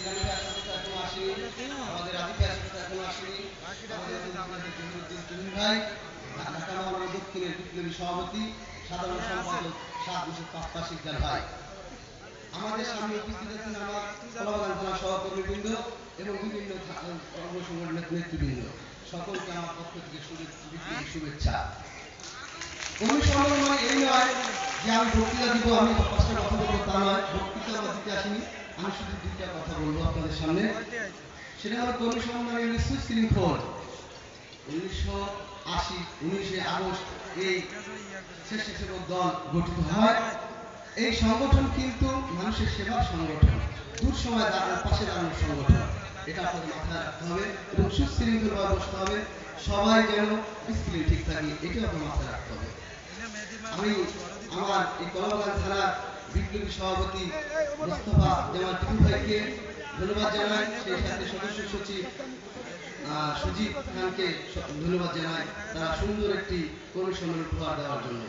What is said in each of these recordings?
ইরানি ভাষা এখনো আসেনি, আমাদের রাজীব ভাষা এখনো আসেনি, আমাদের জহির ভাই ঢাকা মহানগর দক্ষিণের বিপ্লবী সভাপতি সাধারণ সম্পাদক সাত বছর পাপ্পা শিকদার ভাই। আমাদের সামনে উপস্থিত আছেন আমার কলাবাগান থানা সহকর্মীবৃন্দ এবং বিভিন্ন অঙ্গ সংগঠনের নেতৃবৃন্দ। সকলকে আমার পক্ষ থেকে শুভেচ্ছা। অনুসরণ মানে এই নয় যে আমি বক্তৃতা দিব, আমি পাঁচটা কথা বলবো তা নয়। বক্তৃতা আমার দিতে আসিনি, আমি শুধু দুইটা কথা বলবো আপনাদের সামনে। সেটা হলো অনুসরণ মানে সুশৃঙ্খল। 1980 আগস্ট এই স্বেচ্ছাসেবক দল গঠিত হয়। এই সংগঠন কিন্তু মানুষের সেবার সংগঠন, দুঃসময় পাশে দাঁড়ানোর সংগঠন। এটা আপনাদের মাথায় রাখতে হবে এবং সুশৃঙ্খলভাবে বসতে হবে, সবাই যেন ডিসিপ্লিন ঠিক থাকে, এটা আপনার মাথায় রাখতে হবে। আমি আমার এই কলাবাগান থানার বিপ্লবী সভাপতি মোস্তফা জামাল টিপু ভাইকে ধন্যবাদ জানাই, সেই সাথে সদস্য সচিব সুজিত খানকে ধন্যবাদ জানাই, তারা সুন্দর একটি কর্মী সম্মেলন উপহার দেওয়ার জন্য।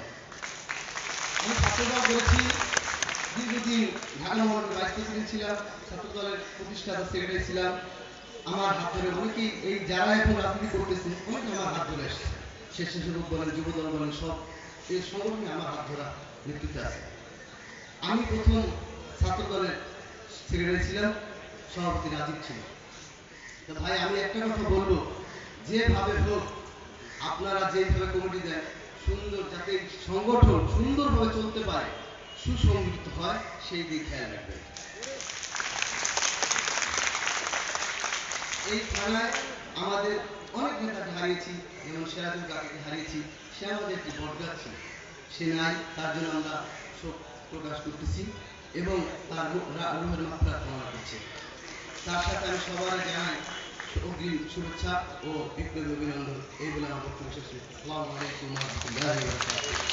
আমি ছাত্রদল করেছি দীর্ঘদিন, ঢাকা মহানগর ভাইস প্রেসিডেন্ট ছিলাম, ছাত্রদলের প্রতিষ্ঠাতা সেক্রেটারি ছিলাম। আমার হাত ধরে অনেকেই, এই যারা এখন রাজনীতি করতেছে অনেকে আমার হাত ধরে এসেছে, স্বেচ্ছাসেবক বলেন, যুবদল বলেন, সব এই সংগঠনে আমার হাত ধরা নেতৃত্বে আছে। আমি প্রথম ছাত্রদলের সেক্রেটারি ছিলাম, সভাপতি রাজীব ছিল। তো ভাই আমি একটা কথা বলবো, যেভাবে হোক আপনারা যেভাবে কমিটি দেন, সুন্দর যাতে সংগঠন সুন্দরভাবে চলতে পারে, সুসংগঠিত হয়, সেই দিকে খেয়াল রাখবেন। এই থানায় আমাদের অনেক নেতাকে হারিয়েছি, যেমন সিরাজুল কাকাকে হারিয়েছি, সে আমাদের একটি বটগাছ ছিল, সে নাই, তার জন্য আমরা শোক প্রকাশ করতেছি এবং তার রুহের মাত্রা কামনা করছে। তার সাথে আমি সবার জানাই অগ্রিম শুভেচ্ছা ও বিপ্লবী অভিনন্দন। এই বলে আমার বক্তব্য শেষ। আসসালামু আলাইকুম ওয়া রাহমাতুল্লাহি ওয়া বারাকাতুহু।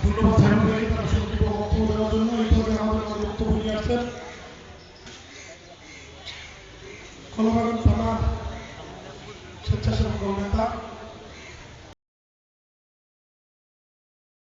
ধন্যবাদ সাহেবকে তার সংক্ষিপ্ত বক্তব্য দেওয়ার জন্য। এইভাবে আমাদের মাঝে বক্তব্য নিয়ে আসছেন কলাবাগান থানার স্বেচ্ছাসেবক দল নেতা